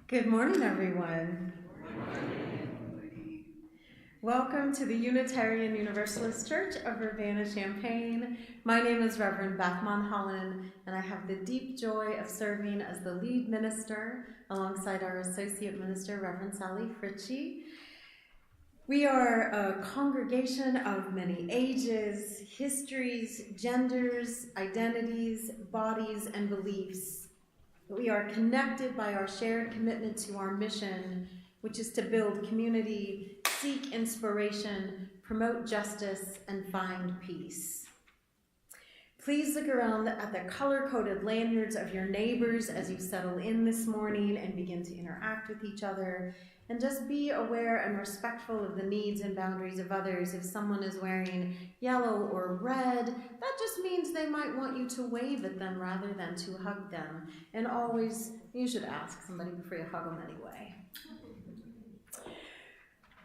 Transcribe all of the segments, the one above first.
Good morning, everyone. Welcome to the Unitarian Universalist Church of Urbana-Champaign. My name is Reverend Beth Monholland, and I have the deep joy of serving as the lead minister alongside our associate minister, Reverend Sally Fritchie. We are a congregation of many ages, histories, genders, identities, bodies, and beliefs. We are connected by our shared commitment to our mission, which is to build community, seek inspiration, promote justice, and find peace. Please look around at the color-coded lanyards of your neighbors as you settle in this morning and begin to interact with each other. And just be aware and respectful of the needs and boundaries of others. If someone is wearing yellow or red, that just means they might want you to wave at them rather than to hug them. And always, you should ask somebody before you hug them anyway.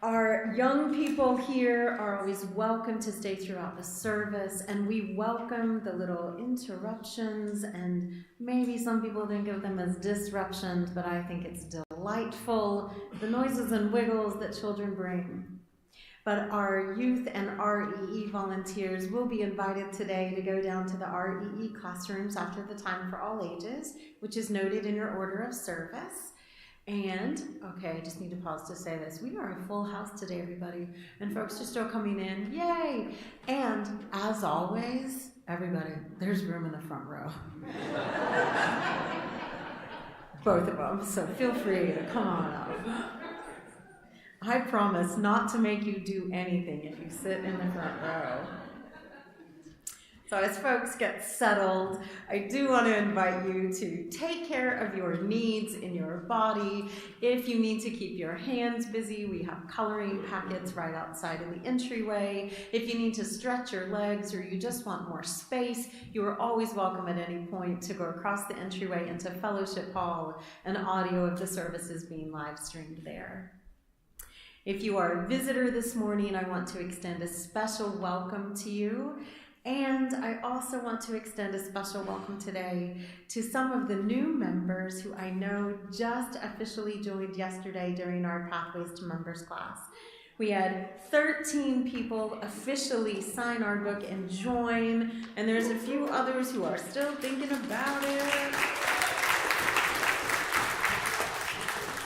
Our young people here are always welcome to stay throughout the service, and we welcome the little interruptions, and maybe some people think of them as disruptions, but I think it's delightful, the noises and wiggles that children bring. But our youth and REE volunteers will be invited today to go down to the REE classrooms after the time for all ages, which is noted in your order of service. And, okay, I just need to pause to say this. We are a full house today, everybody, and folks are still coming in. Yay! And, as always, everybody, there's room in the front row. Both of them, so feel free to come on up. I promise not to make you do anything if you sit in the front row. So as folks get settled, I do want to invite you to take care of your needs in your body. If you need to keep your hands busy, we have coloring packets right outside in the entryway. If you need to stretch your legs or you just want more space, you are always welcome at any point to go across the entryway into Fellowship Hall, and audio of the service is being live streamed there. If you are a visitor this morning, I want to extend a special welcome to you. And I also want to extend a special welcome today to some of the new members who I know just officially joined yesterday during our Pathways to Members class. We had 13 people officially sign our book and join, and there's a few others who are still thinking about it.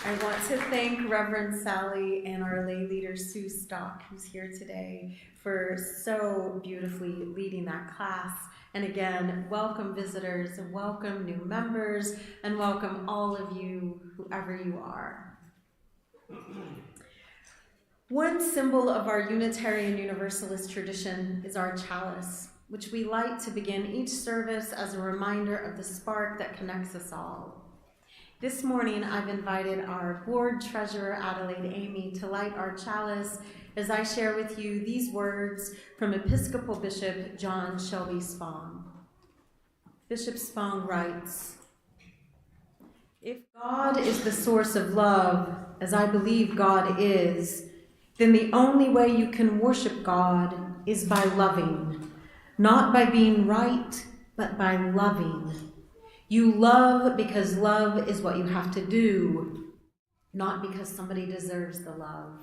I want to thank Reverend Sally and our lay leader, Sue Stock, who's here today, for so beautifully leading that class. And again, welcome visitors, welcome new members, and welcome all of you, whoever you are. One symbol of our Unitarian Universalist tradition is our chalice, which we light to begin each service as a reminder of the spark that connects us all. This morning, I've invited our board treasurer, Adelaide Amy, to light our chalice as I share with you these words from Episcopal Bishop John Shelby Spong. Bishop Spong writes, "If God is the source of love, as I believe God is, then the only way you can worship God is by loving, not by being right, but by loving. You love because love is what you have to do, not because somebody deserves the love.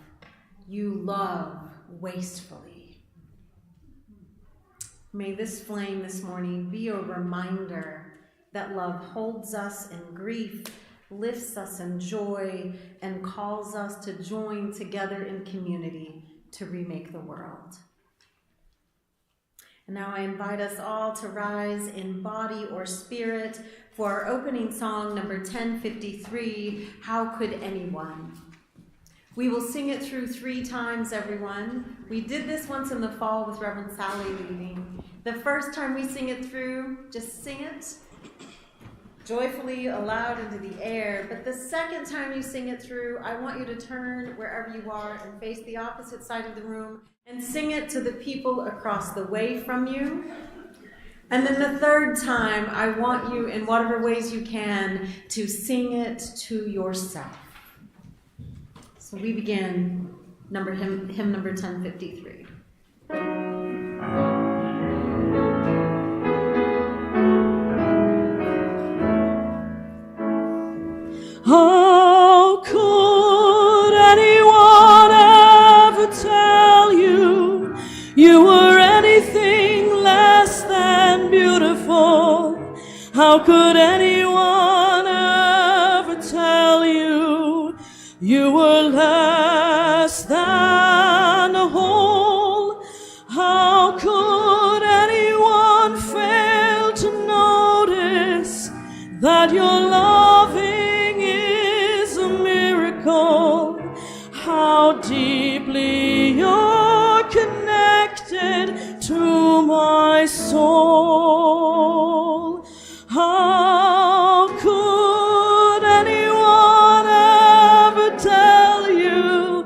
You love wastefully." May this flame this morning be a reminder that love holds us in grief, lifts us in joy, and calls us to join together in community to remake the world. And now I invite us all to rise in body or spirit for our opening song, number 1053, How Could Anyone? We will sing it through 3 times, everyone. We did this once in the fall with Reverend Sally leading. The first time we sing it through, just sing it joyfully aloud into the air. But the second time you sing it through, I want you to turn wherever you are and face the opposite side of the room and sing it to the people across the way from you. And then the third time, I want you, in whatever ways you can, to sing it to yourself. So we begin hymn number 1053. Oh tell you you were anything less than beautiful? How could anyone ever tell you you were less than whole? How could anyone fail to notice that your loving is a miracle? How deeply you're connected to my soul. How could anyone ever tell you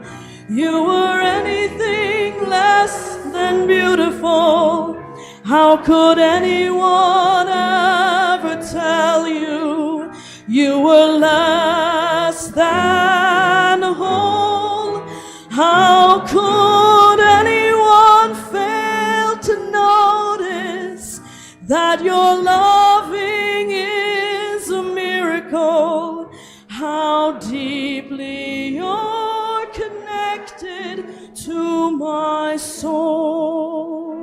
you were anything less than beautiful? How could anyone ever tell you you were less than whole? How could anyone fail to notice that your loving is a miracle? How deeply you're connected to my soul.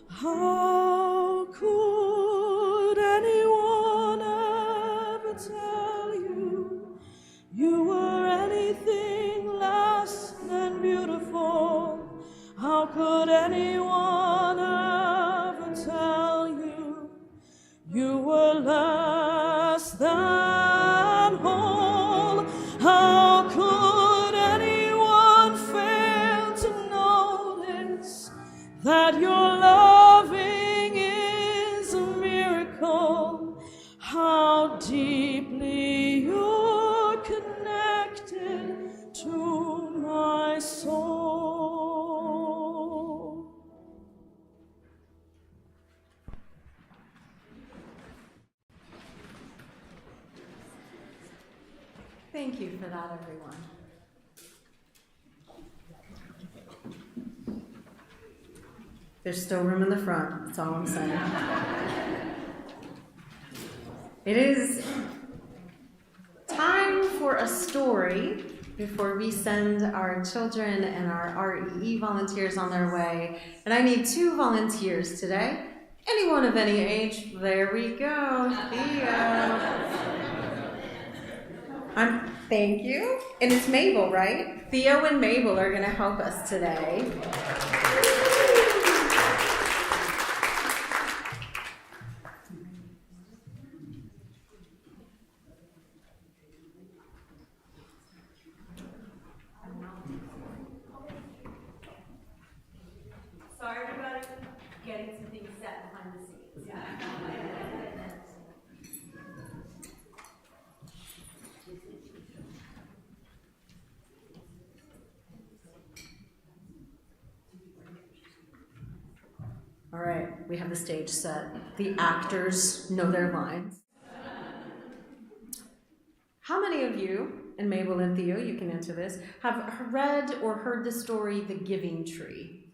How could anyone ever tell you you were anything less than beautiful? How could anyone ever tell you you were less than whole? How could anyone fail to notice that your loving is a miracle? How deeply you're connected to my soul. Thank you for that, everyone. There's still room in the front, that's all I'm saying. It is time for a story before we send our children and our REE volunteers on their way. And I need 2 volunteers today. Anyone of any age? There we go. Theo. Thank you. And it's Mabel, right? Theo and Mabel are going to help us today. Sorry, everybody, getting some things set behind the scenes. All right, we have the stage set. The actors know their lines. How many of you, and Mabel and Theo, you can answer this, have read or heard the story The Giving Tree?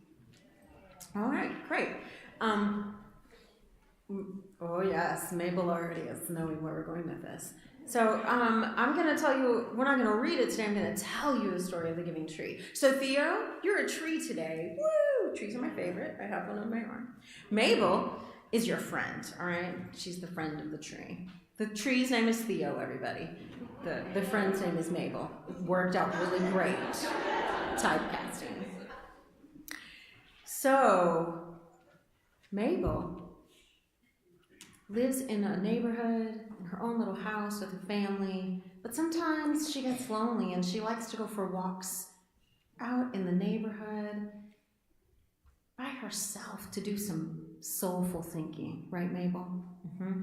All right, great. Oh yes, Mabel already is knowing where we're going with this. So I'm going to tell you, we're not going to read it today, I'm going to tell you the story of the Giving Tree. So Theo, you're a tree today. Woo! Trees are my favorite. I have one on my arm. Mabel is your friend, all right? She's the friend of the tree. The tree's name is Theo, everybody. The friend's name is Mabel. It worked out really great. Typecasting. So, Mabel lives in a neighborhood, in her own little house with her family, but sometimes she gets lonely and she likes to go for walks out in the neighborhood by herself to do some soulful thinking, right, Mabel? Mm-hmm.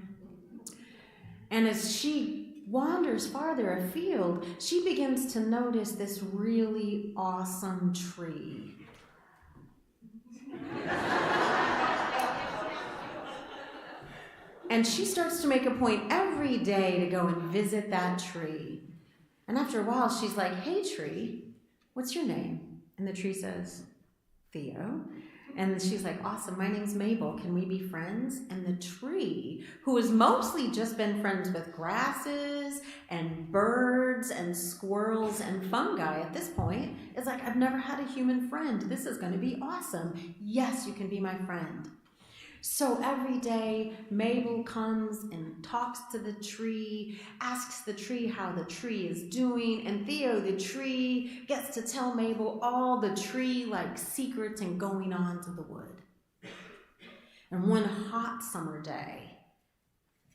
And as she wanders farther afield, she begins to notice this really awesome tree. And she starts to make a point every day to go and visit that tree. And after a while, she's like, "Hey, tree, what's your name?" And the tree says, "Theo." And she's like, awesome, my name's Mabel. Can we be friends? And the tree, who has mostly just been friends with grasses and birds and squirrels and fungi at this point, is like, I've never had a human friend. This is going to be awesome. Yes, you can be my friend. So every day, Mabel comes and talks to the tree, asks the tree how the tree is doing, and Theo, the tree, gets to tell Mabel all the tree-like secrets and going on to the wood. And one hot summer day,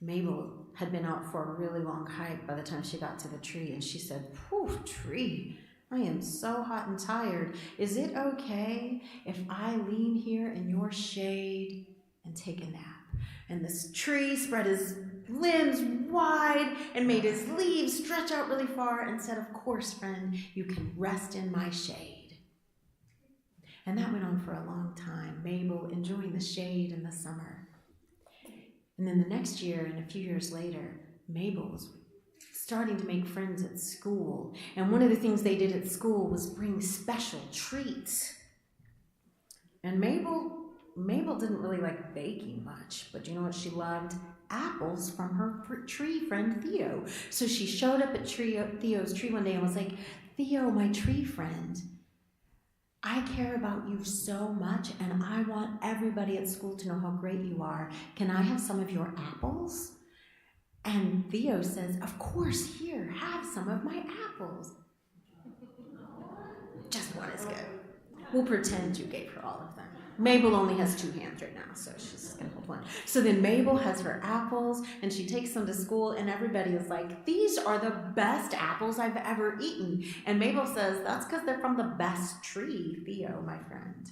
Mabel had been out for a really long hike by the time she got to the tree, and she said, "Phew, tree, I am so hot and tired. Is it okay if I lean here in your shade and take a nap?" And this tree spread his limbs wide and made his leaves stretch out really far and said, "Of course, friend, you can rest in my shade." And that went on for a long time, Mabel enjoying the shade in the summer. And then the next year and a few years later, Mabel was starting to make friends at school. And one of the things they did at school was bring special treats. And Mabel didn't really like baking much, but you know what she loved? Apples from her tree friend Theo. So she showed up at Theo's tree one day and was like, "Theo, my tree friend, I care about you so much and I want everybody at school to know how great you are. Can I have some of your apples?" And Theo says, "Of course, here, have some of my apples." Just one is good. We'll pretend you gave her all of them. Mabel only has 2 hands right now, so she's just going to hold one. So then Mabel has her apples, and she takes them to school, and everybody is like, "These are the best apples I've ever eaten." And Mabel says, "That's because they're from the best tree, Theo, my friend."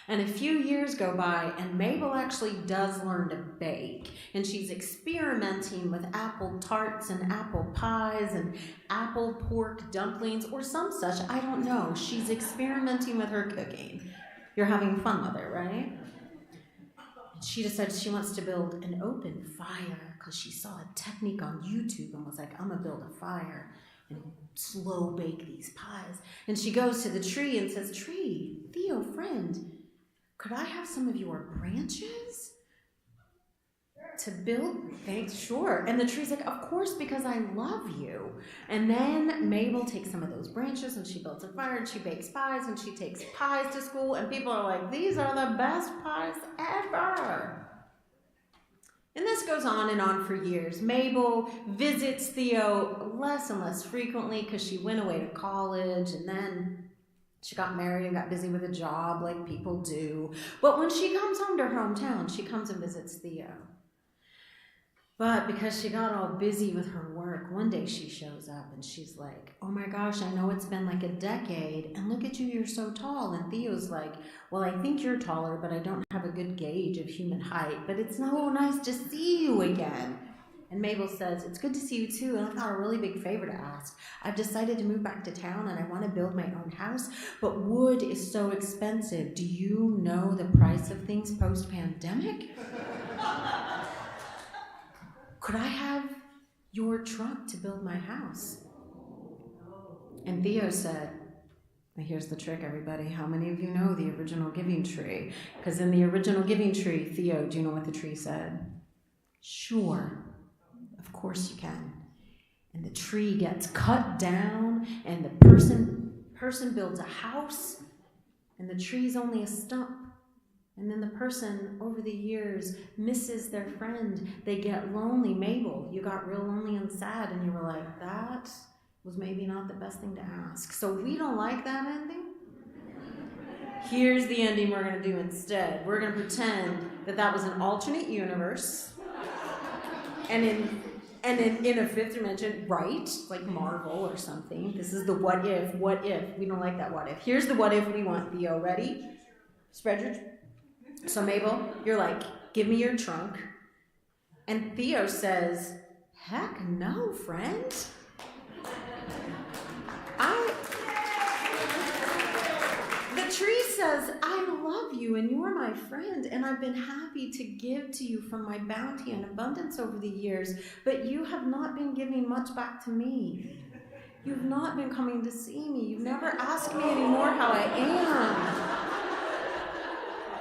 And a few years go by, and Mabel actually does learn to bake. And she's experimenting with apple tarts and apple pies and apple pork dumplings or some such. I don't know. She's experimenting with her cooking. You're having fun with it, right? She decided she wants to build an open fire because she saw a technique on YouTube and was like, "I'm going to build a fire and slow bake these pies." And she goes to the tree and says, "Tree, Theo, friend, could I have some of your branches to build?" "Thanks, sure." And the tree's like, "Of course, because I love you." And then Mabel takes some of those branches and she builds a fire and she bakes pies and she takes pies to school and people are like, "These are the best pies ever." And this goes on and on for years. Mabel visits Theo less and less frequently because she went away to college and then she got married and got busy with a job like people do. But when she comes home to her hometown, she comes and visits Theo. But because she got all busy with her work, one day she shows up and she's like, "Oh my gosh, I know it's been like a decade, and look at you, you're so tall." And Theo's like, "Well, I think you're taller, but I don't have a good gauge of human height, but it's so nice to see you again." And Mabel says, "It's good to see you too, and I've got a really big favor to ask. I've decided to move back to town and I want to build my own house, but wood is so expensive. Do you know the price of things post-pandemic? Could I have your trunk to build my house?" And Theo said, now here's the trick, everybody. How many of you know the original giving tree? Because in the original giving tree, Theo, do you know what the tree said? "Sure. Of course you can." And the tree gets cut down, and the person builds a house, and the tree's only a stump. And then the person, over the years, misses their friend. They get lonely. Mabel, you got real lonely and sad, and you were like, that was maybe not the best thing to ask. So we don't like that ending. Here's the ending we're going to do instead. We're going to pretend that was an alternate universe. And in a fifth dimension, right, like Marvel or something. This is the what if. We don't like that what if. Here's the what if we want, Theo. Ready? Spread your... So Mabel, you're like, "Give me your trunk." And Theo says, "Heck no, friend. The tree says, "I love you and you're my friend, and I've been happy to give to you from my bounty and abundance over the years, but you have not been giving much back to me. You've not been coming to see me. You've never asked me anymore how I am.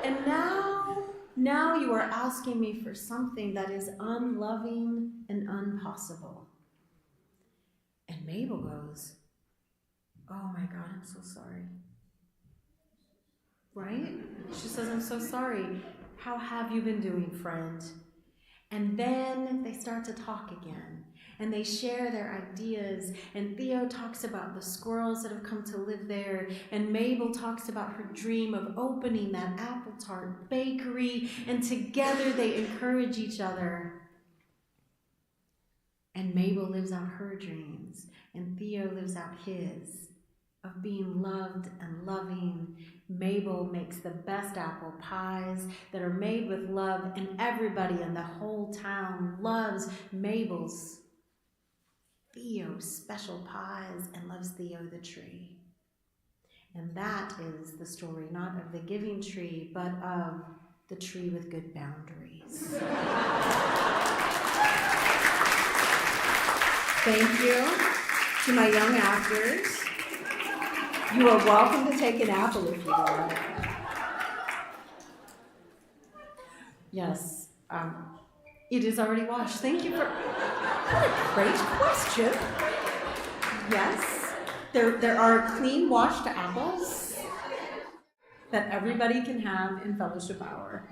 And now you are asking me for something that is unloving and impossible. And Mabel goes, oh my God, I'm so sorry. Right? She says, I'm so sorry. How have you been doing, friend? And then they start to talk again. And they share their ideas. And Theo talks about the squirrels that have come to live there. And Mabel talks about her dream of opening that apple tart bakery. And together they encourage each other. And Mabel lives out her dreams. And Theo lives out his of being loved and loving. Mabel makes the best apple pies that are made with love, and everybody in the whole town loves Theo's special pies and loves Theo the tree. And that is the story, not of the giving tree, but of the tree with good boundaries. Thank you to my young actors. You are welcome to take an apple if you want. Yes, it is already washed. Thank you for... What a great question. Yes, there are clean washed apples that everybody can have in fellowship hour.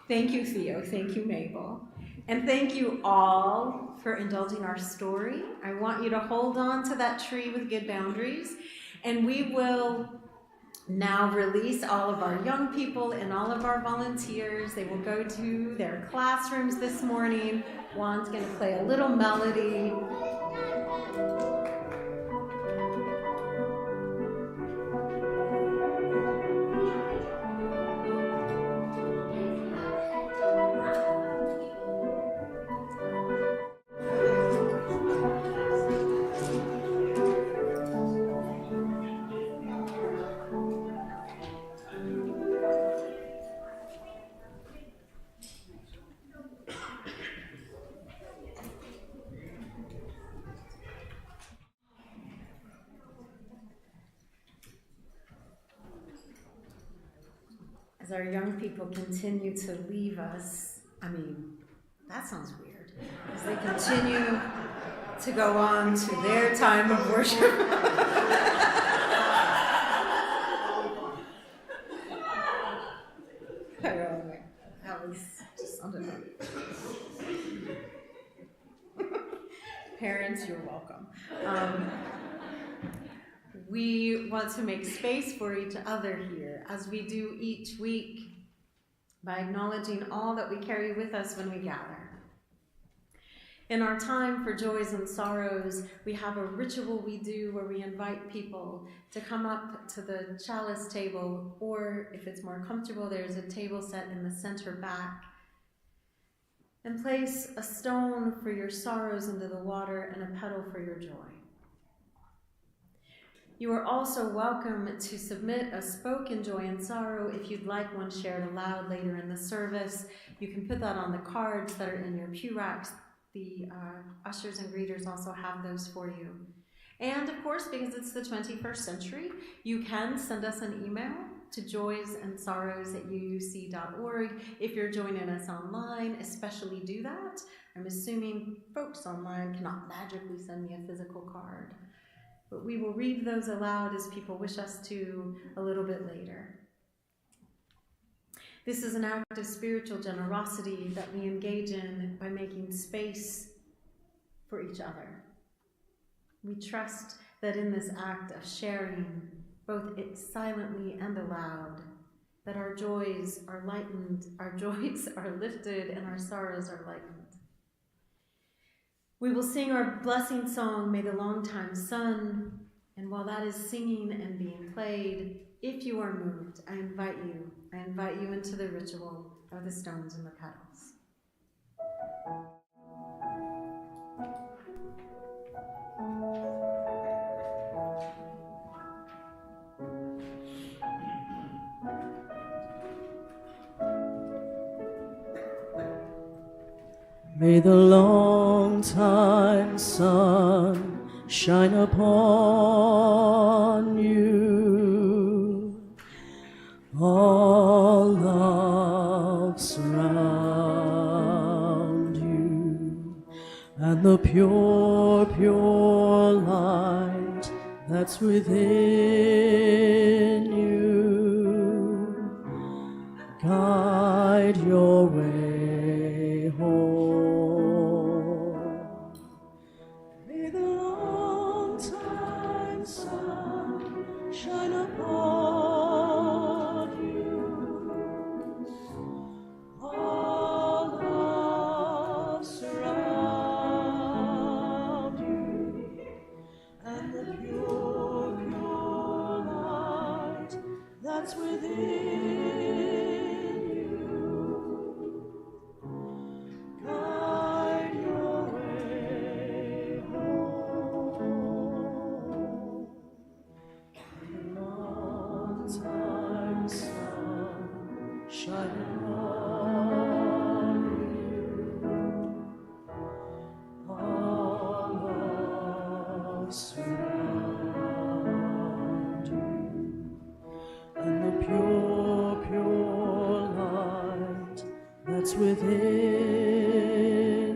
Thank you, Theo. Thank you, Mabel. And thank you all for indulging our story. I want you to hold on to that tree with good boundaries. And we will now release all of our young people and all of our volunteers. They will go to their classrooms this morning. Juan's going to play a little melody. As our young people continue to leave us, that sounds weird. As they continue to go on to their time of worship. That was just, I don't know. Parents, you're welcome. We want to make space for each other here, as we do each week, by acknowledging all that we carry with us when we gather. In our time for joys and sorrows, we have a ritual we do where we invite people to come up to the chalice table, or if it's more comfortable, there's a table set in the center back, and place a stone for your sorrows into the water and a petal for your joy. You are also welcome to submit a spoken joy and sorrow if you'd like one shared aloud later in the service. You can put that on the cards that are in your pew racks. The ushers and greeters also have those for you. And of course, because it's the 21st century, you can send us an email to joysandsorrows@uuc.org. If you're joining us online, especially do that. I'm assuming folks online cannot magically send me a physical card. But we will read those aloud as people wish us to a little bit later. This is an act of spiritual generosity that we engage in by making space for each other. We trust that in this act of sharing, both silently and aloud, that our joys are lightened, our joys are lifted, and our sorrows are lightened. We will sing our blessing song, May the Longtime Sun, and while that is singing and being played, if you are moved, I invite you into the ritual of the stones and the petals. May the long-time sun shine upon you. all love surround you, and the pure, pure light that's within you guide your way home. May the long time sun shine upon you, all love surround you, and the pure, pure light that's within you guide your way home. The long time sun shine upon you, all love surround you, and the pure, pure light that's within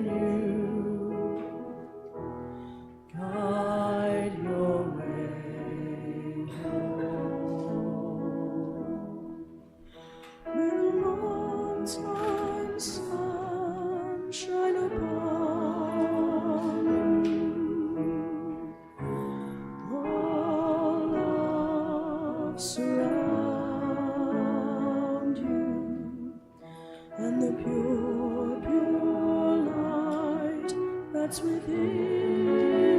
you guide your way home. May the long time sun shine upon you, all love surround you, and the pure, pure light that's within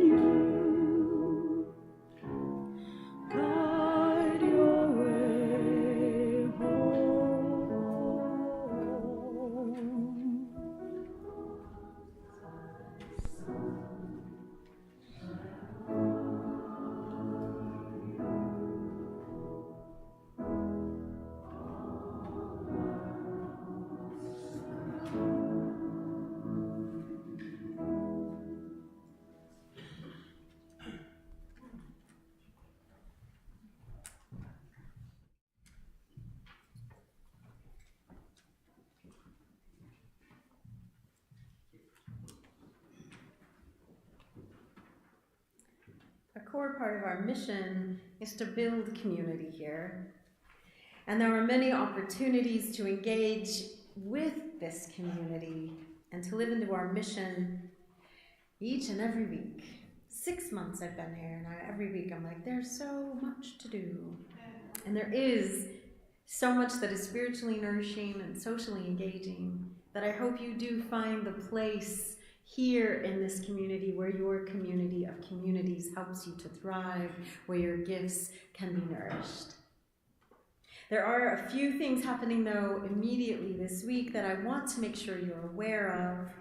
you guide your way home. A core part of our mission is to build community here. And there are many opportunities to engage with this community and to live into our mission each and every week. 6 months I've been here, and every week I'm like, there's so much to do. And there is so much that is spiritually nourishing and socially engaging that I hope you do find the place here in this community where your community of communities helps you to thrive, where your gifts can be nourished. There are a few things happening though immediately this week that I want to make sure you're aware of.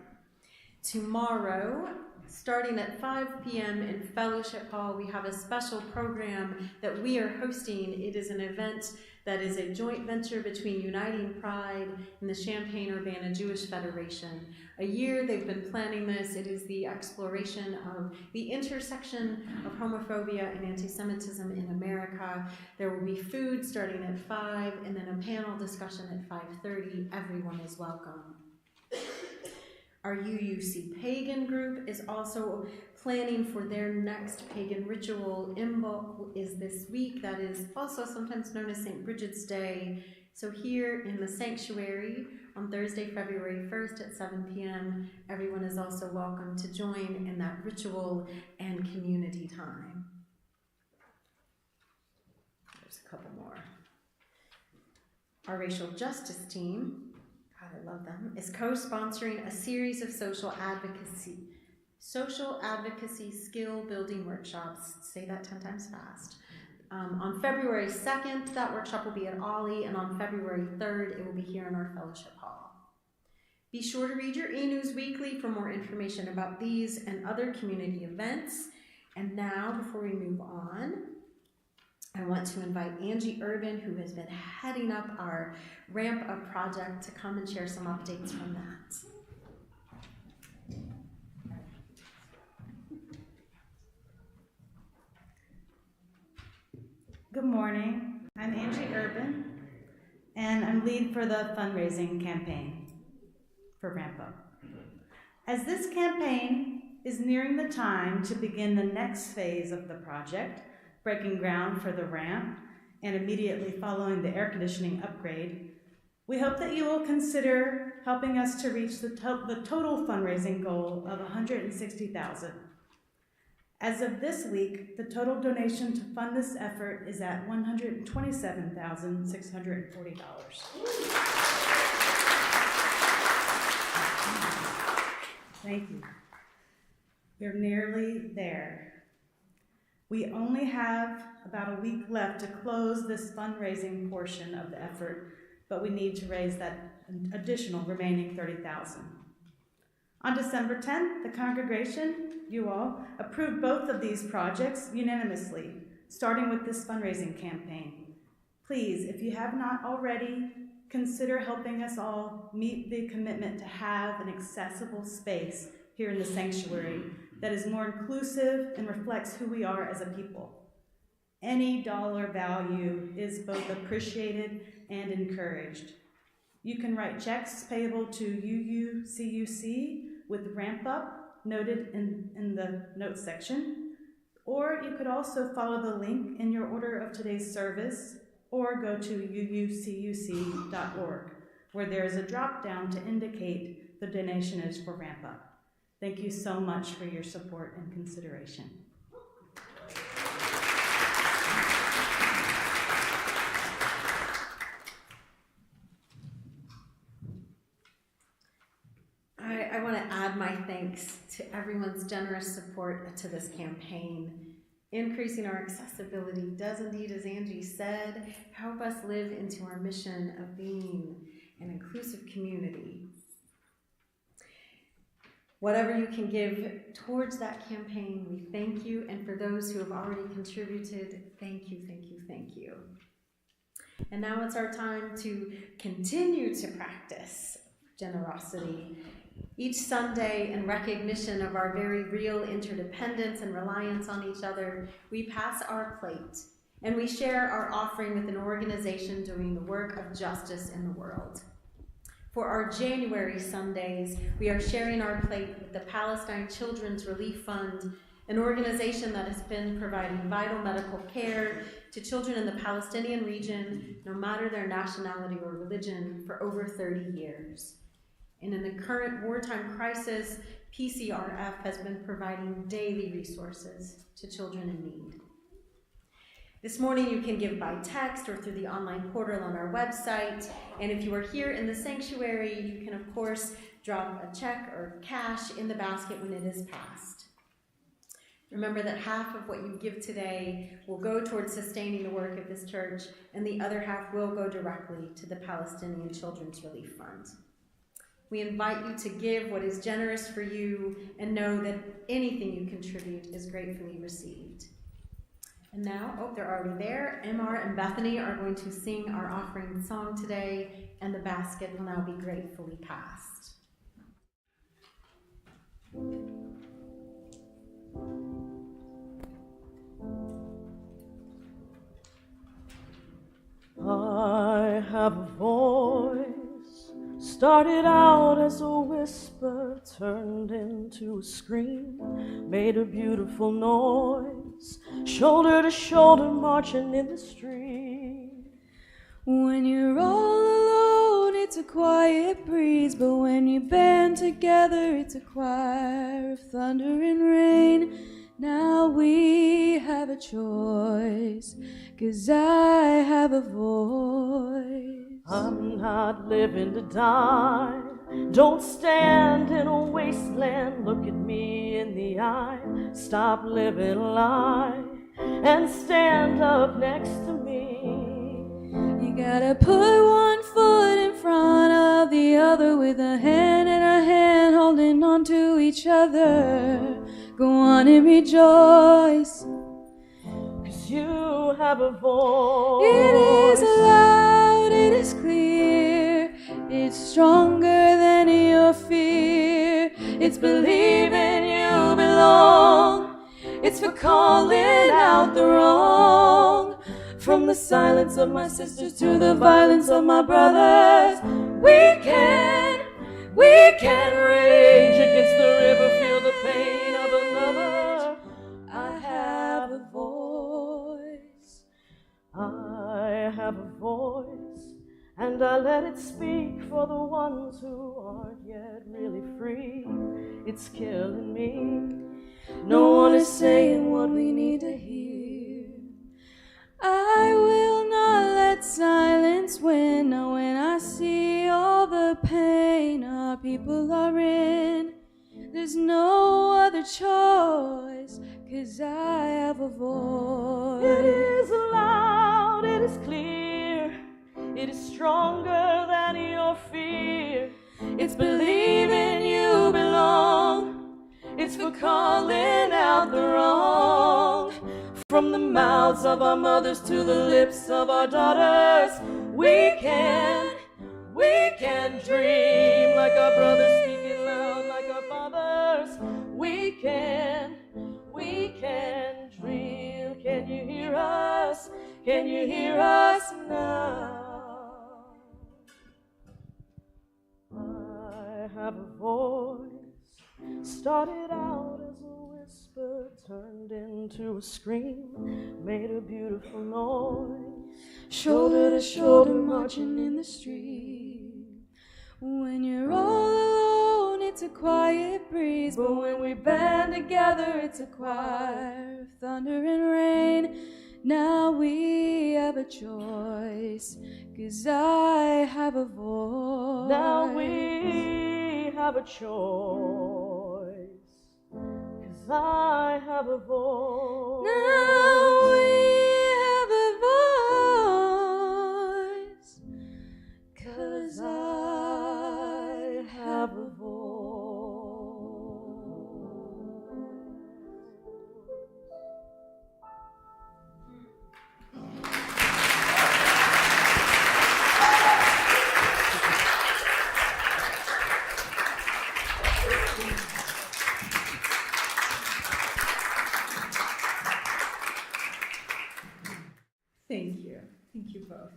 Tomorrow, starting at 5 p.m. in Fellowship Hall, we have a special program that we are hosting. It is an event that is a joint venture between Uniting Pride and the Champaign-Urbana Jewish Federation. A year they've been planning this. It is the exploration of the intersection of homophobia and anti-Semitism in America. There will be food starting at 5 and then a panel discussion at 5:30. Everyone is welcome. Our UUC Pagan group is also planning for their next pagan ritual. Imbolc is this week. That is also sometimes known as St. Bridget's Day. So here in the sanctuary on Thursday, February 1st at 7 p.m., everyone is also welcome to join in that ritual and community time. There's a couple more. Our racial justice team, God, I love them, is co-sponsoring a series of social advocacy skill building workshops. Say that 10 times fast. On February 2nd, that workshop will be at Ollie, and on February 3rd, it will be here in our fellowship hall. Be sure to read your e-news weekly for more information about these and other community events. And now, before we move on, I want to invite Angie Urban, who has been heading up our Ramp Up project, to come and share some updates from that. Good morning. I'm Angie Urban, and I'm lead for the fundraising campaign for Ramp Up. As this campaign is nearing the time to begin the next phase of the project, breaking ground for the ramp and immediately following the air conditioning upgrade, we hope that you will consider helping us to reach the total fundraising goal of $160,000. As of this week, the total donation to fund this effort is at $127,640. Thank you. We're nearly there. We only have about a week left to close this fundraising portion of the effort, but we need to raise that additional remaining $30,000. On December 10th, the congregation, you all, approved both of these projects unanimously, starting with this fundraising campaign. Please, if you have not already, consider helping us all meet the commitment to have an accessible space here in the sanctuary that is more inclusive and reflects who we are as a people. Any dollar value is both appreciated and encouraged. You can write checks payable to UUCUC with Ramp Up noted in the notes section, or you could also follow the link in your order of today's service, or go to uucuc.org, where there is a drop down to indicate the donation is for Ramp Up. Thank you so much for your support and consideration. I want to add my thanks to everyone's generous support to this campaign. Increasing our accessibility does indeed, as Angie said, help us live into our mission of being an inclusive community. Whatever you can give towards that campaign, we thank you. And for those who have already contributed, thank you, thank you, thank you. And now it's our time to continue to practice generosity. Each Sunday, in recognition of our very real interdependence and reliance on each other, we pass our plate and we share our offering with an organization doing the work of justice in the world. For our January Sundays, we are sharing our plate with the Palestine Children's Relief Fund, an organization that has been providing vital medical care to children in the Palestinian region, no matter their nationality or religion, for over 30 years. And in the current wartime crisis, PCRF has been providing daily resources to children in need. This morning you can give by text or through the online portal on our website. And if you are here in the sanctuary, you can of course drop a check or cash in the basket when it is passed. Remember that half of what you give today will go towards sustaining the work of this church, and the other half will go directly to the Palestinian Children's Relief Fund. We invite you to give what is generous for you and know that anything you contribute is gratefully received. And now, they're already there. Emar and Bethany are going to sing our offering song today, and the basket will now be gratefully passed. I have a voice. Started out as a whisper, turned into a scream, made a beautiful noise, shoulder to shoulder marching in the street. When you're all alone, it's a quiet breeze, but when you band together, it's a choir of thunder and rain. Now we have a choice, 'cause I have a voice. I'm not living to die. Don't stand in a wasteland. Look at me in the eye. Stop living a lie and stand up next to me. You gotta put one foot in front of the other, with a hand in a hand holding on to each other. Go on and rejoice, 'cause you have a voice. It is loud, it is clear, it's stronger than your fear. It's believing you belong, it's for calling out the wrong. From the silence of my sisters to the violence of my brothers. We can rage against the river, feel the pain of another. I have a voice. I have a voice, and I let it speak for the ones who aren't yet really free. It's killing me. No one is saying what we need to hear. I will not let silence win. Now when I see all the pain our people are in, there's no other choice, 'cause I have a voice. It is loud, it is clear, it is stronger than your fear. It's believing you belong. It's for calling out the wrong. From the mouths of our mothers to the lips of our daughters, we can dream like our brothers, speaking loud like our fathers. We can dream. Can you hear us? Can you hear us now? I have a voice, started out as a whisper, turned into a scream, made a beautiful noise, Shoulder to shoulder marching in the street. When you're all alone, it's a quiet breeze, but when we band together, it's a choir of thunder and rain. Now we have a choice, 'cause I have a voice. Now we have a choice, 'cause I have a voice. Now we have a voice, 'cause I have a voice. Thank you. Thank you both.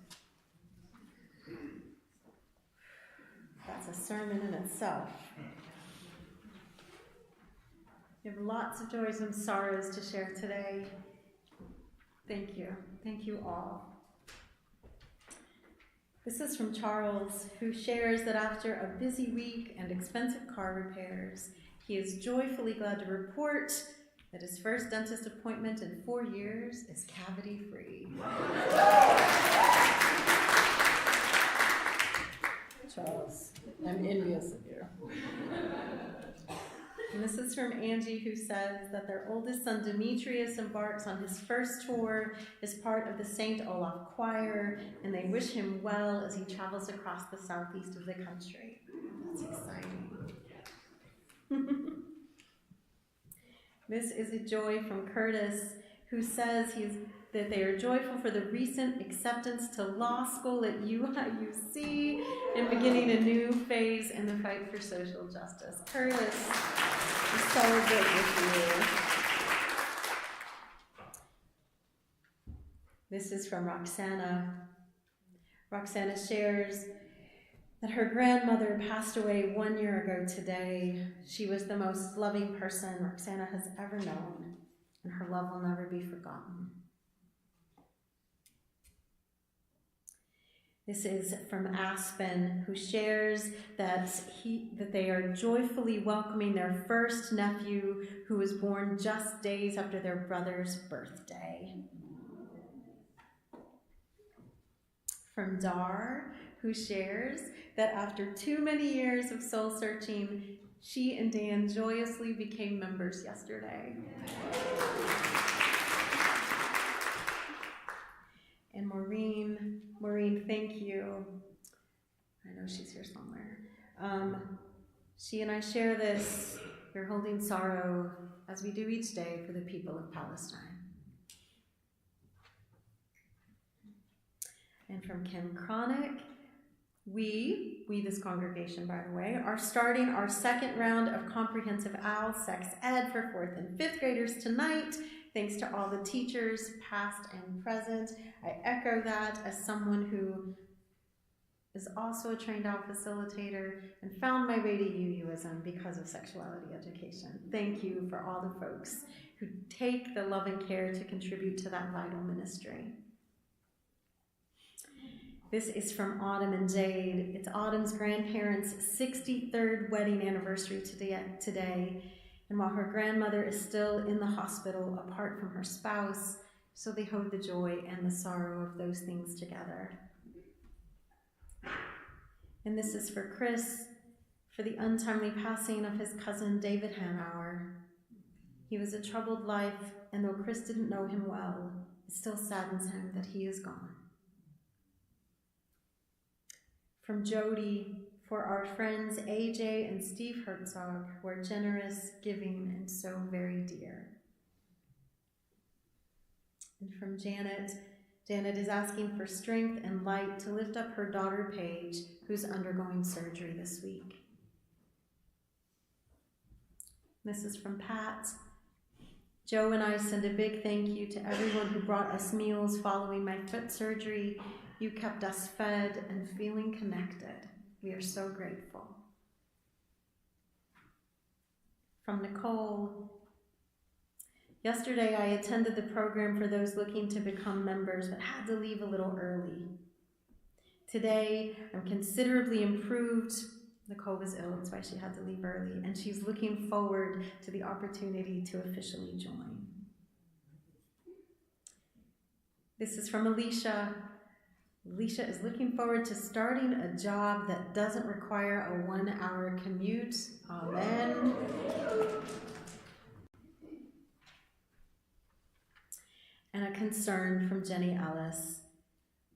That's a sermon in itself. You have lots of joys and sorrows to share today. Thank you. Thank you all. This is from Charles, who shares that after a busy week and expensive car repairs, he is joyfully glad to report that his first dentist appointment in 4 years is cavity-free. Charles, I'm envious of you. And this is from Angie, who says that their oldest son Demetrius embarks on his first tour as part of the St. Olaf Choir, and they wish him well as he travels across the southeast of the country. That's exciting. This is a joy from Curtis, who says that they are joyful for the recent acceptance to law school at UIUC and beginning a new phase in the fight for social justice. Curtis, we celebrate with you. This is from Roxana. Roxana shares that her grandmother passed away 1 year ago today. She was the most loving person Roxana has ever known, and her love will never be forgotten. This is from Aspen, who shares that they are joyfully welcoming their first nephew, who was born just days after their brother's birthday. From Dar, who shares that after too many years of soul searching, she and Dan joyously became members yesterday. And Maureen, thank you. I know she's here somewhere. She and I share this. We're holding sorrow, as we do each day, for the people of Palestine. And from Kim Cronick, we, this congregation, by the way, are starting our second round of comprehensive AL Sex Ed for 4th and 5th graders tonight Thanks to all the teachers, past and present. I echo that as someone who is also a trained out facilitator and found my way to UUism because of sexuality education. Thank you for all the folks who take the love and care to contribute to that vital ministry. This is from Autumn and Jade. It's Autumn's grandparents' 63rd wedding anniversary today. And while her grandmother is still in the hospital apart from her spouse, so they hold the joy and the sorrow of those things together. And this is for Chris, for the untimely passing of his cousin David Hanauer. He was a troubled life, and though Chris didn't know him well, it still saddens him that he is gone. From Jody, for our friends AJ and Steve Herzog, who are generous, giving, and so very dear. And from Janet, Janet is asking for strength and light to lift up her daughter Paige, who's undergoing surgery this week. This is from Pat. Joe and I send a big thank you to everyone who brought us meals following my foot surgery. You kept us fed and feeling connected. We are so grateful. From Nicole. Yesterday, I attended the program for those looking to become members, but had to leave a little early. Today, I'm considerably improved. Nicole was ill, that's why she had to leave early, and she's looking forward to the opportunity to officially join. This is from Alicia. Alicia is looking forward to starting a job that doesn't require a 1-hour commute. Amen. And a concern from Jenny Ellis.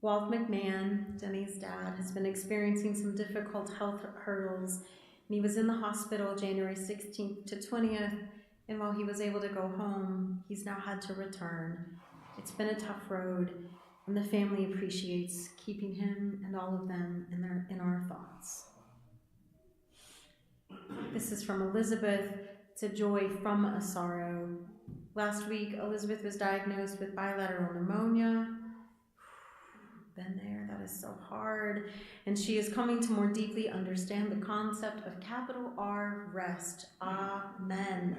Walt McMahon, Jenny's dad, has been experiencing some difficult health hurdles, and he was in the hospital January 16th to 20th, and while he was able to go home, he's now had to return. It's been a tough road, and the family appreciates keeping him and all of them in our thoughts. This is from Elizabeth to Joy from a sorrow. Last week, Elizabeth was diagnosed with bilateral pneumonia. Been there, that is so hard. And she is coming to more deeply understand the concept of capital R rest. Amen.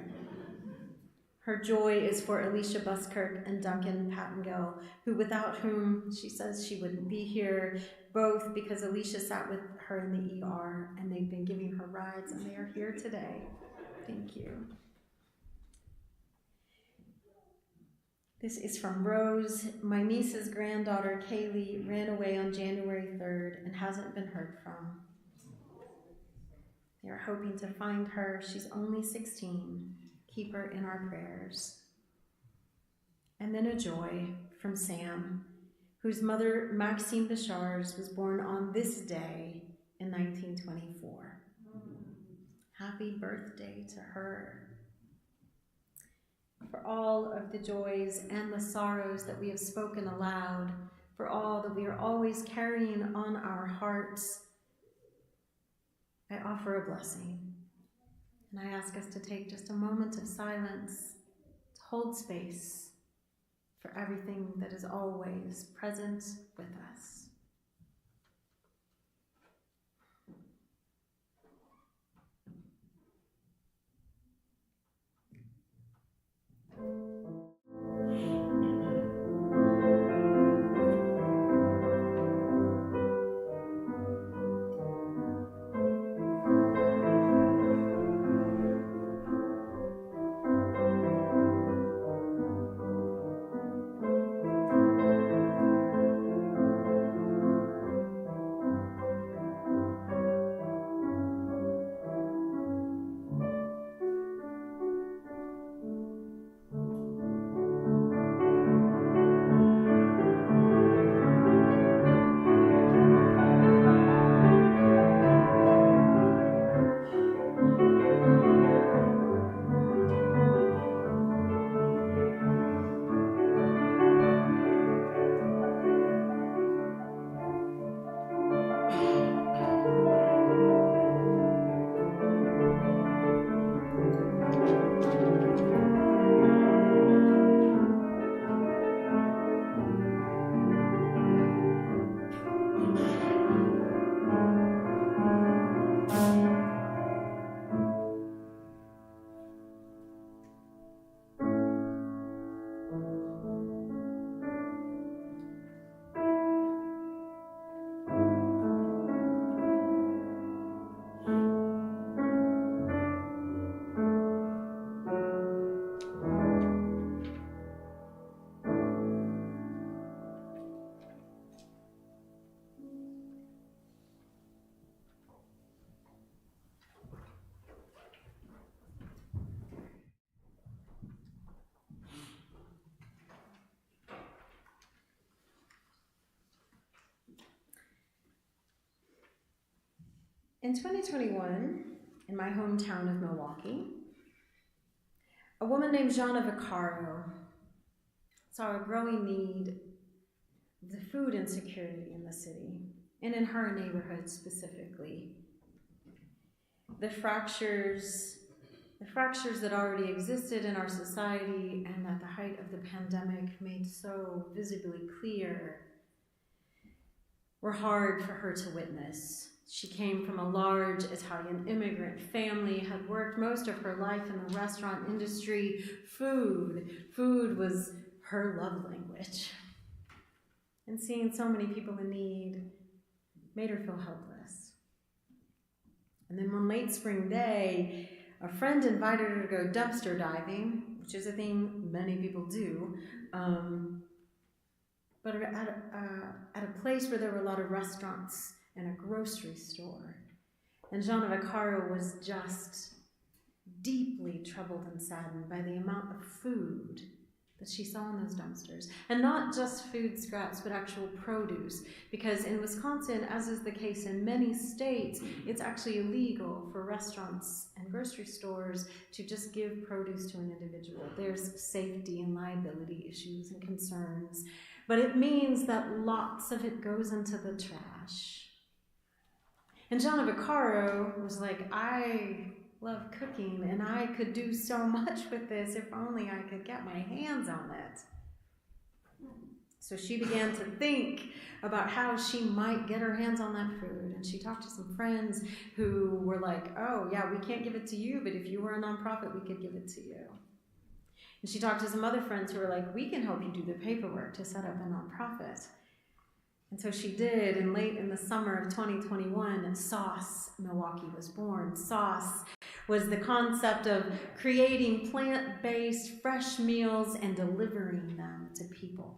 Her joy is for Alicia Buskirk and Duncan Pattengill, without whom she says she wouldn't be here, both because Alicia sat with her in the ER and they've been giving her rides, and they are here today. Thank you. This is from Rose. My niece's granddaughter, Kaylee, ran away on January 3rd and hasn't been heard from. They are hoping to find her. She's only 16. Keep her in our prayers. And then a joy from Sam, whose mother, Maxine Bicharz, was born on this day in 1924. Happy birthday to her. For all of the joys and the sorrows that we have spoken aloud, for all that we are always carrying on our hearts, I offer a blessing. And I ask us to take just a moment of silence to hold space for everything that is always present with us. In 2021, in my hometown of Milwaukee, a woman named Jana Vaccaro saw a growing need of the food insecurity in the city, and in her neighborhood specifically. The fractures that already existed in our society and at the height of the pandemic made so visibly clear were hard for her to witness. She came from a large Italian immigrant family, had worked most of her life in the restaurant industry. Food was her love language. And seeing so many people in need made her feel helpless. And then one late spring day, a friend invited her to go dumpster diving, which is a thing many people do, but at a place where there were a lot of restaurants and a grocery store. And Jana Vaccaro was just deeply troubled and saddened by the amount of food that she saw in those dumpsters. And not just food scraps, but actual produce. Because in Wisconsin, as is the case in many states, it's actually illegal for restaurants and grocery stores to just give produce to an individual. There's safety and liability issues and concerns. But it means that lots of it goes into the trash. And Jana Vaccaro was like, I love cooking, and I could do so much with this if only I could get my hands on it. So she began to think about how she might get her hands on that food, and she talked to some friends who were like, oh yeah, we can't give it to you, but if you were a nonprofit, we could give it to you. And she talked to some other friends who were like, we can help you do the paperwork to set up a nonprofit. And so she did, and late in the summer of 2021, Sauce Milwaukee was born. Sauce was the concept of creating plant-based, fresh meals and delivering them to people.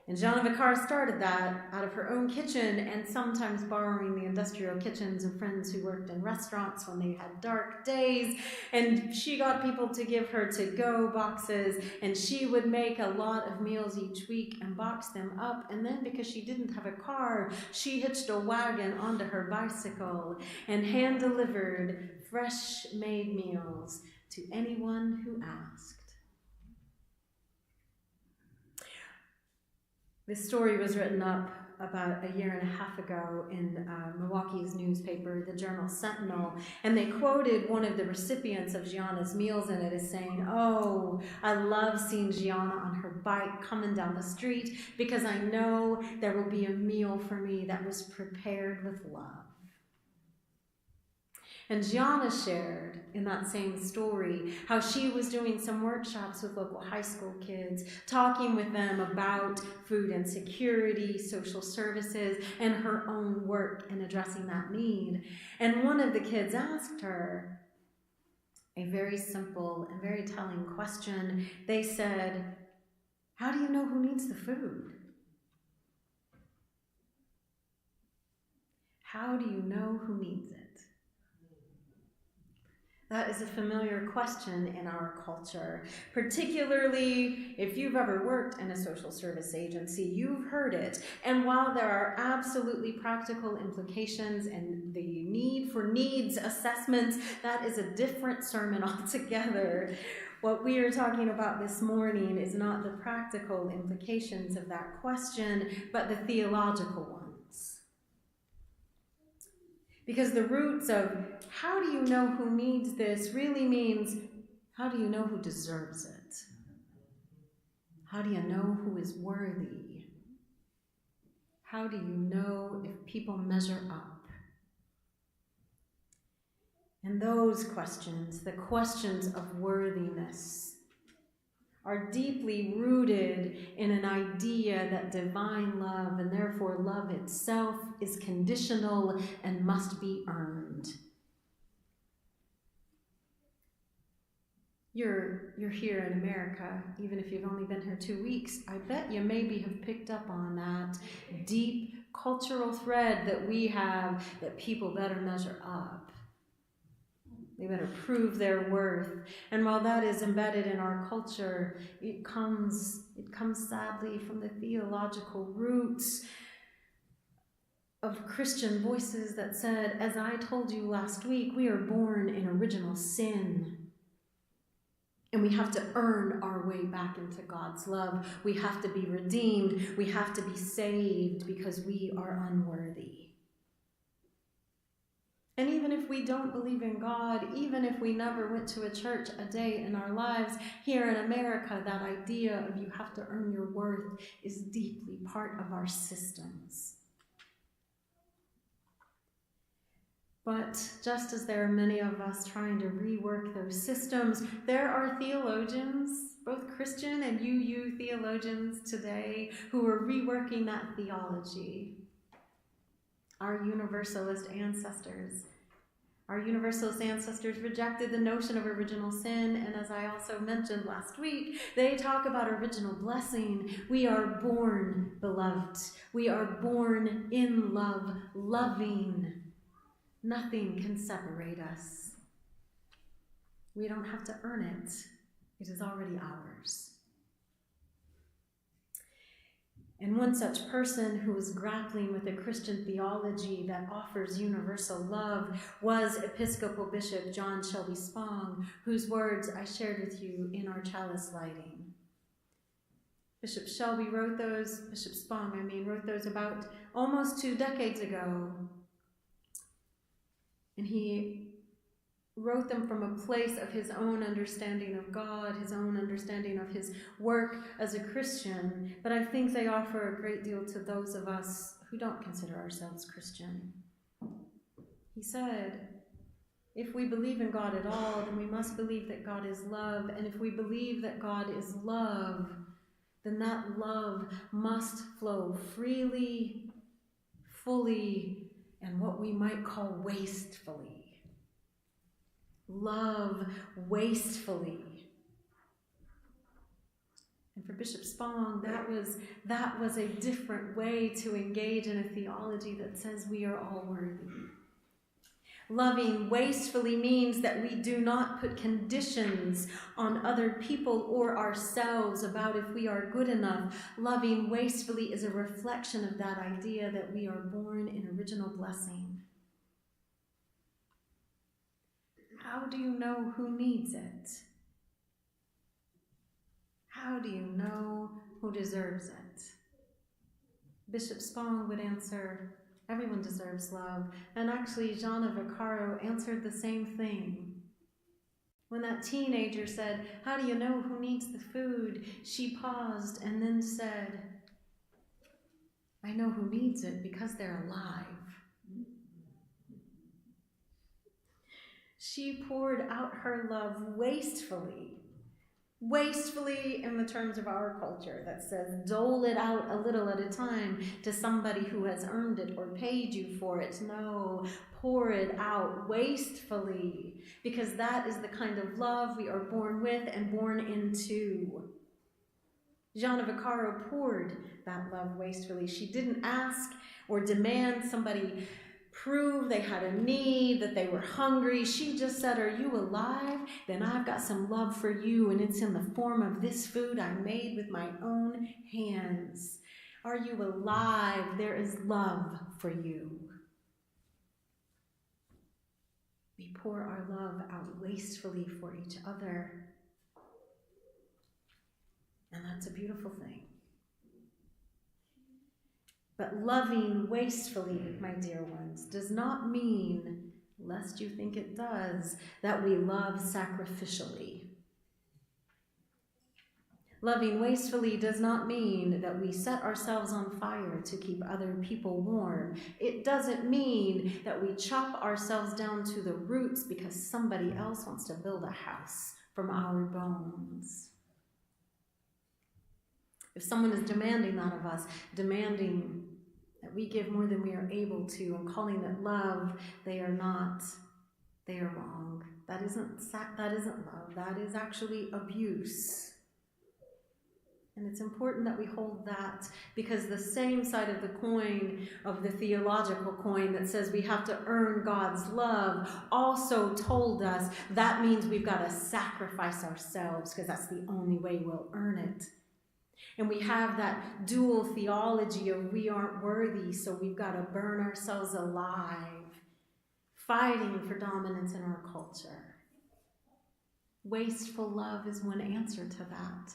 And Jana Vaccaro started that out of her own kitchen and sometimes borrowing the industrial kitchens of friends who worked in restaurants when they had dark days. And she got people to give her to-go boxes, and she would make a lot of meals each week and box them up. And then because she didn't have a car, she hitched a wagon onto her bicycle and hand-delivered fresh-made meals to anyone who asked. This story was written up about a year and a half ago in Milwaukee's newspaper, the Journal Sentinel, and they quoted one of the recipients of Gianna's meals in it as saying, oh, I love seeing Gianna on her bike coming down the street because I know there will be a meal for me that was prepared with love. And Gianna shared in that same story how she was doing some workshops with local high school kids, talking with them about food insecurity, social services, and her own work in addressing that need. And one of the kids asked her a very simple and very telling question. They said, how do you know who needs the food? How do you know who needs it? That is a familiar question in our culture, particularly if you've ever worked in a social service agency, you've heard it. And while there are absolutely practical implications and the need for needs assessments, that is a different sermon altogether. What we are talking about this morning is not the practical implications of that question, but the theological ones. Because the roots of how do you know who needs this really means how do you know who deserves it? How do you know who is worthy? How do you know if people measure up? And those questions, the questions of worthiness, are deeply rooted in an idea that divine love, and therefore love itself, is conditional and must be earned. You're here in America, even if you've only been here 2 weeks. I bet you maybe have picked up on that deep cultural thread that we have, that people better measure up. They better prove their worth. And while that is embedded in our culture, it comes sadly from the theological roots of Christian voices that said, as I told you last week, we are born in original sin. And we have to earn our way back into God's love. We have to be redeemed. We have to be saved because we are unworthy. And even if we don't believe in God, even if we never went to a church a day in our lives, here in America, that idea of you have to earn your worth is deeply part of our systems. But just as there are many of us trying to rework those systems, there are theologians, both Christian and UU theologians today, who are reworking that theology. Our Universalist ancestors rejected the notion of original sin, and as I also mentioned last week, they talk about original blessing. We are born beloved. We are born in love, loving. Nothing can separate us. We don't have to earn it. It is already ours. And one such person who was grappling with a Christian theology that offers universal love was Episcopal Bishop John Shelby Spong, whose words I shared with you in our chalice lighting. Bishop Spong wrote those about almost 2 decades ago. And he wrote them from a place of his own understanding of God, his own understanding of his work as a Christian, but I think they offer a great deal to those of us who don't consider ourselves Christian. He said, if we believe in God at all, then we must believe that God is love, and if we believe that God is love, then that love must flow freely, fully, and what we might call wastefully. Love wastefully. And for Bishop Spong, that was a different way to engage in a theology that says we are all worthy. Loving wastefully means that we do not put conditions on other people or ourselves about if we are good enough. Loving wastefully is a reflection of that idea that we are born in original blessing. How do you know who needs it? How do you know who deserves it? Bishop Spong would answer, everyone deserves love. And actually, Jeanne of Vaccaro answered the same thing. When that teenager said, how do you know who needs the food? She paused and then said, I know who needs it because they're alive. She poured out her love wastefully in the terms of our culture that says dole it out a little at a time to somebody who has earned it or paid you for it. No, pour it out wastefully, because that is the kind of love we are born with and born into. Jeanne of Vaccaro poured that love wastefully. She didn't ask or demand somebody prove they had a need, that they were hungry. She just said, are you alive? Then I've got some love for you, and it's in the form of this food I made with my own hands. Are you alive? There is love for you. We pour our love out wastefully for each other. And that's a beautiful thing. But loving wastefully, my dear ones, does not mean, lest you think it does, that we love sacrificially. Loving wastefully does not mean that we set ourselves on fire to keep other people warm. It doesn't mean that we chop ourselves down to the roots because somebody else wants to build a house from our bones. If someone is demanding that of us, demanding that we give more than we are able to, and calling it love, they are wrong. That isn't love. That is actually abuse. And it's important that we hold that, because the same side of the coin, of the theological coin that says we have to earn God's love, also told us that means we've got to sacrifice ourselves, because that's the only way we'll earn it. And we have that dual theology of we aren't worthy, so we've got to burn ourselves alive, fighting for dominance in our culture. Wasteful love is one answer to that.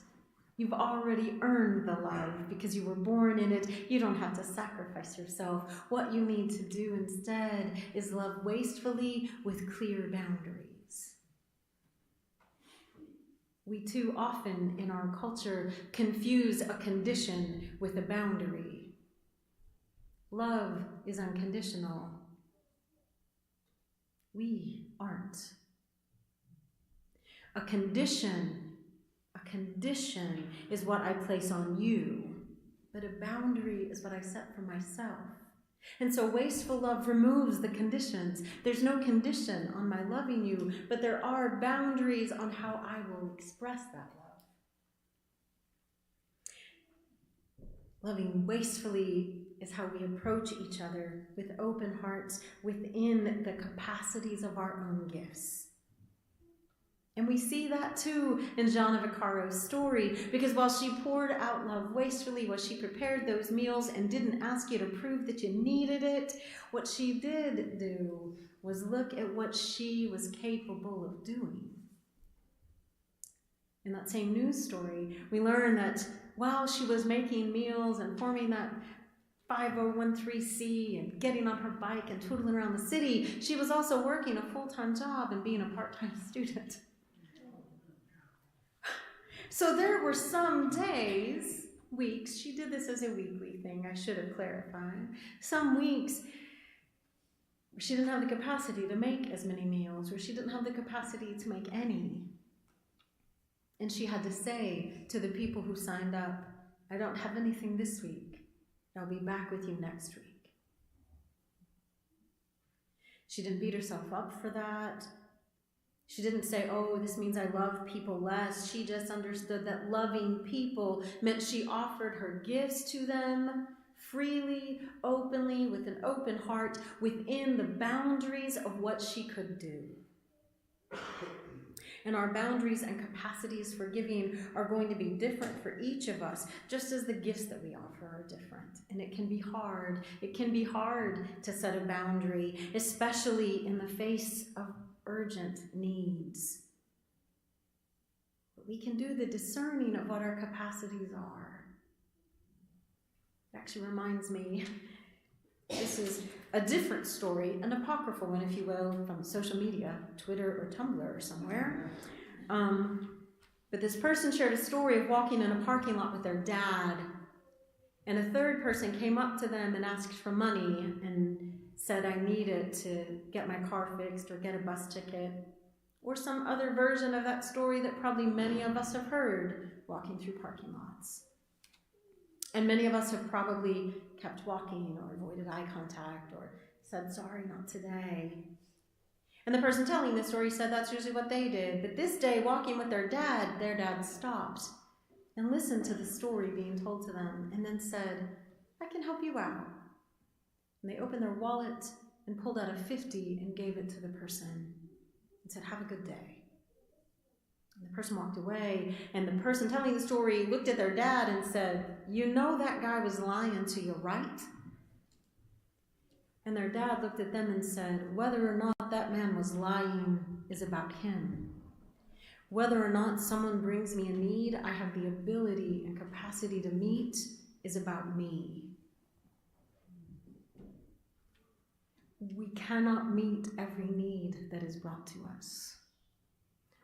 You've already earned the love because you were born in it. You don't have to sacrifice yourself. What you need to do instead is love wastefully with clear boundaries. We too often in our culture confuse a condition with a boundary. Love is unconditional. We aren't. A condition is what I place on you, but a boundary is what I set for myself. And so wasteful love removes the conditions. There's no condition on my loving you, but there are boundaries on how I will express that love. Loving wastefully is how we approach each other with open hearts within the capacities of our own gifts. And we see that too in Joanna Vaccaro's story, because while she poured out love wastefully, while she prepared those meals and didn't ask you to prove that you needed it, what she did do was look at what she was capable of doing. In that same news story, we learn that while she was making meals and forming that 5013C and getting on her bike and tootling around the city, she was also working a full-time job and being a part-time student. So there were some days, weeks, she did this as a weekly thing, I should have clarified, some weeks where she didn't have the capacity to make as many meals, where she didn't have the capacity to make any. And she had to say to the people who signed up, I don't have anything this week. I'll be back with you next week. She didn't beat herself up for that. She didn't say, oh, this means I love people less. She just understood that loving people meant she offered her gifts to them freely, openly, with an open heart, within the boundaries of what she could do. And our boundaries and capacities for giving are going to be different for each of us, just as the gifts that we offer are different. And it can be hard. It can be hard to set a boundary, especially in the face of urgent needs. But we can do the discerning of what our capacities are. It actually reminds me, this is a different story, an apocryphal one, if you will, from social media, Twitter or Tumblr or somewhere. But this person shared a story of walking in a parking lot with their dad, and a third person came up to them and asked for money and said, I need it to get my car fixed or get a bus ticket, or some other version of that story that probably many of us have heard walking through parking lots. And many of us have probably kept walking or avoided eye contact or said, sorry, not today. And the person telling this story said that's usually what they did. But this day, walking with their dad stopped and listened to the story being told to them and then said, I can help you out. And they opened their wallet and pulled out a 50 and gave it to the person and said, have a good day. And the person walked away, and the person telling the story looked at their dad and said, you know that guy was lying to you, right? And their dad looked at them and said, whether or not that man was lying is about him. Whether or not someone brings me a need I have the ability and capacity to meet is about me. We cannot meet every need that is brought to us.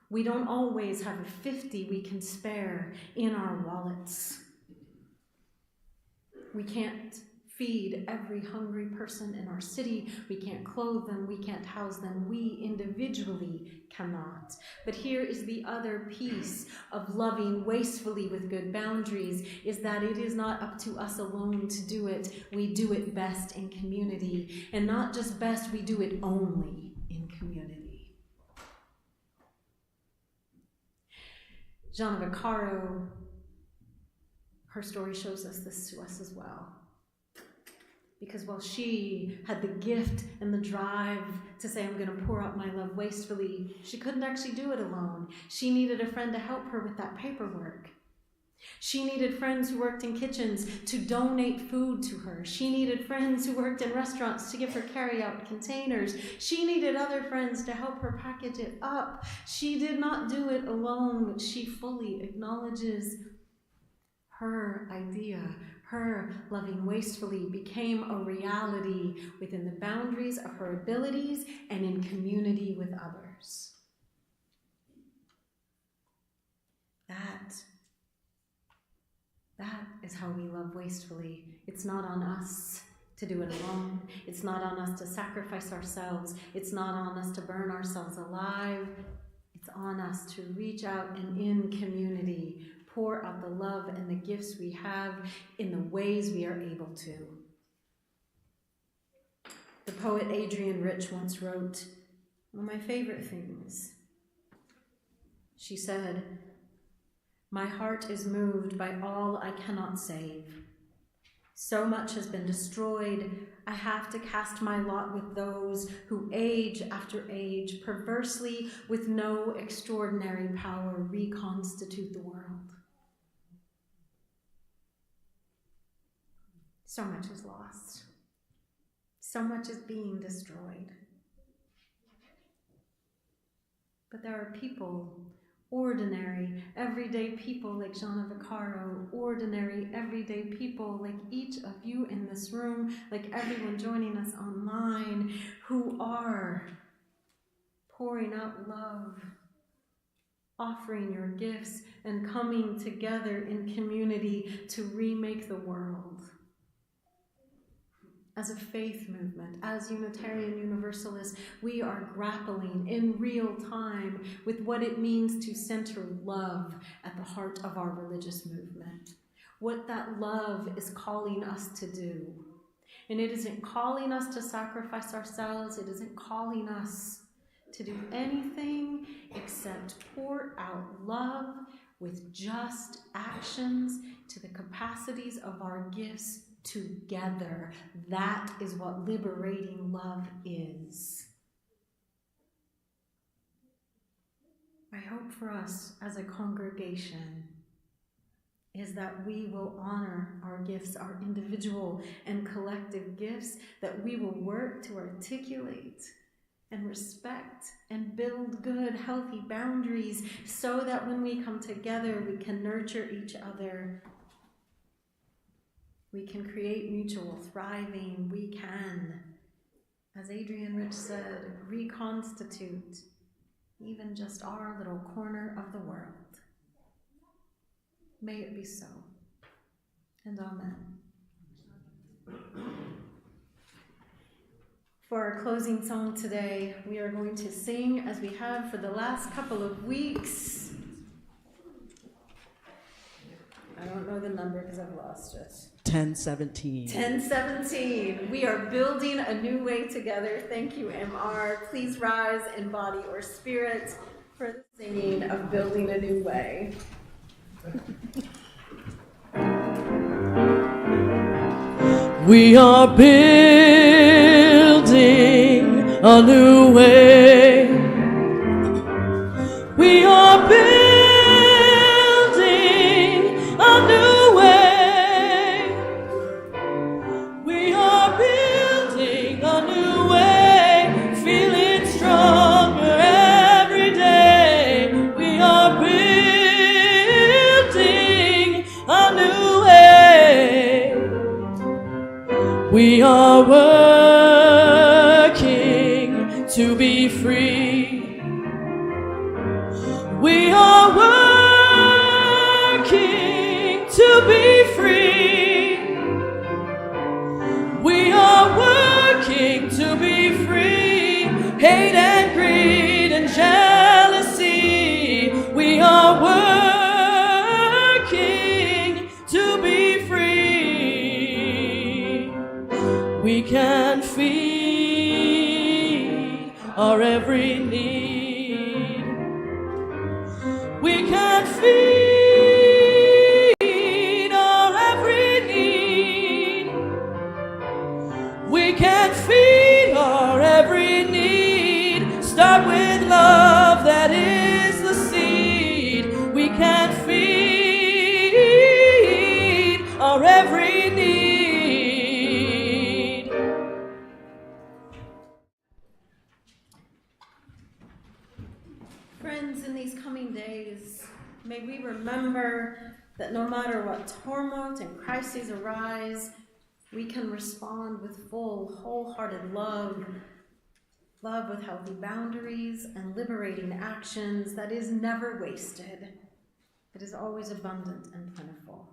We don't always have a 50 we can spare in our wallets. We can't feed every hungry person in our city. We can't clothe them. We can't house them. We individually cannot. But here is the other piece of loving wastefully with good boundaries, is that it is not up to us alone to do it. We do it best in community. And not just best, we do it only in community. Joanna Vaccaro, her story shows us this to us as well. Because while she had the gift and the drive to say, I'm going to pour out my love wastefully, she couldn't actually do it alone. She needed a friend to help her with that paperwork. She needed friends who worked in kitchens to donate food to her. She needed friends who worked in restaurants to give her carry-out containers. She needed other friends to help her package it up. She did not do it alone, but she fully acknowledges her idea, her loving wastefully, became a reality within the boundaries of her abilities and in community with others. That is how we love wastefully. It's not on us to do it alone. It's not on us to sacrifice ourselves. It's not on us to burn ourselves alive. It's on us to reach out and in community, pour out the love and the gifts we have in the ways we are able to. The poet Adrienne Rich once wrote one of my favorite things. She said, "My heart is moved by all I cannot save. So much has been destroyed, I have to cast my lot with those who age after age, perversely, with no extraordinary power, reconstitute the world." So much is lost. So much is being destroyed. But there are people, ordinary, everyday people like Gianna Vaccaro, ordinary, everyday people like each of you in this room, like everyone joining us online, who are pouring out love, offering your gifts, and coming together in community to remake the world. As a faith movement, as Unitarian Universalists, we are grappling in real time with what it means to center love at the heart of our religious movement. What that love is calling us to do. And it isn't calling us to sacrifice ourselves. It isn't calling us to do anything except pour out love with just actions to the capacities of our gifts together. That is what liberating love is. My hope for us as a congregation is that we will honor our gifts, our individual and collective gifts, that we will work to articulate and respect and build good, healthy boundaries so that when we come together, we can nurture each other. We can create mutual thriving. We can, as Adrienne Rich said, reconstitute even just our little corner of the world. May it be so. And amen. For our closing song today, we are going to sing, as we have for the last couple of weeks. I don't know the number because I've lost it. 10:17. 10:17. We are building a new way together. Thank you, MR. Please rise in body or spirit for the singing of Building a New Way. We are building a new way. We are building a new way. We are building a new way, feeling stronger every day. We are building a new way. We are working to be free. We are working to be free. We are working to be free. Hate and greed and jealousy. We are working to be free. We can feed our every need. We can feed our every need. We can feed our every need. Start with love, that is the seed. We can feed these coming days, may we remember that no matter what tumult and crises arise, we can respond with full, wholehearted love with healthy boundaries and liberating actions that is never wasted, that is always abundant and plentiful.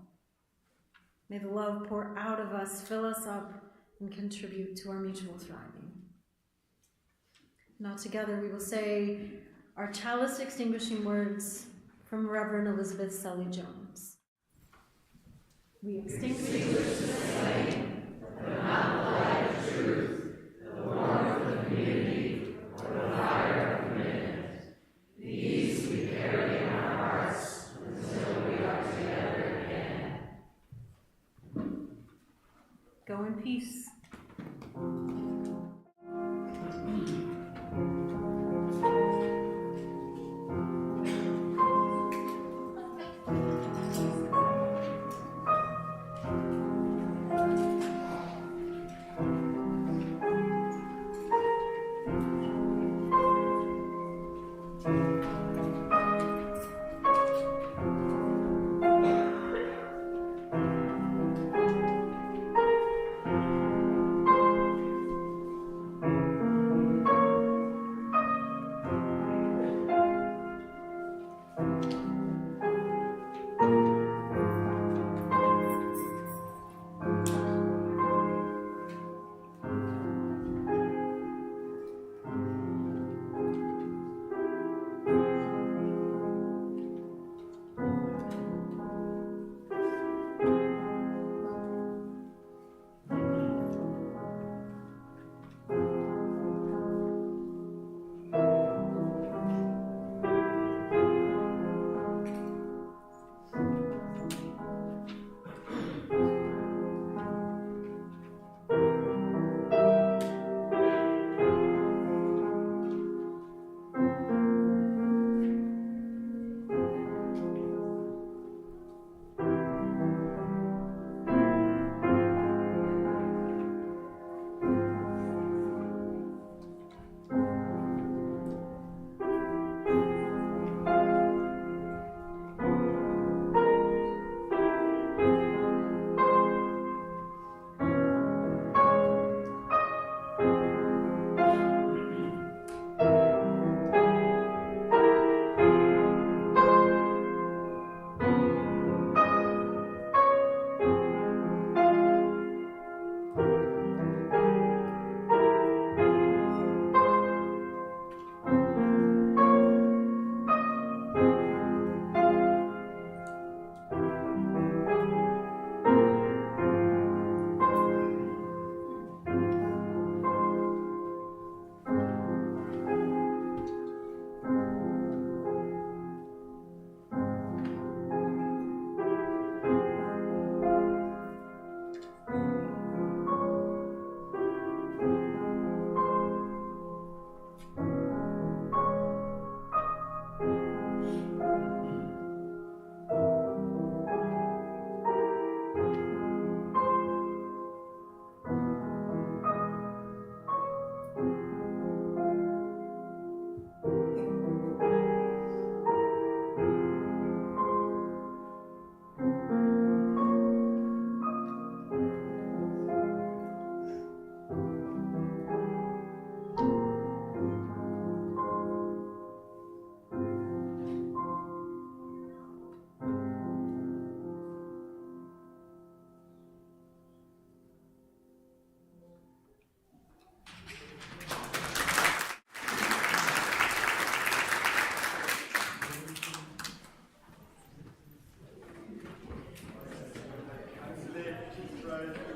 May the love pour out of us, fill us up, and contribute to our mutual thriving. Now together we will say our chalice extinguishing words from Reverend Elizabeth Sully Jones. We extinguish the flame, the light of truth, the warmth of community, or the fire of commitment. These we carry in our hearts until we are together again. Go in peace. Right.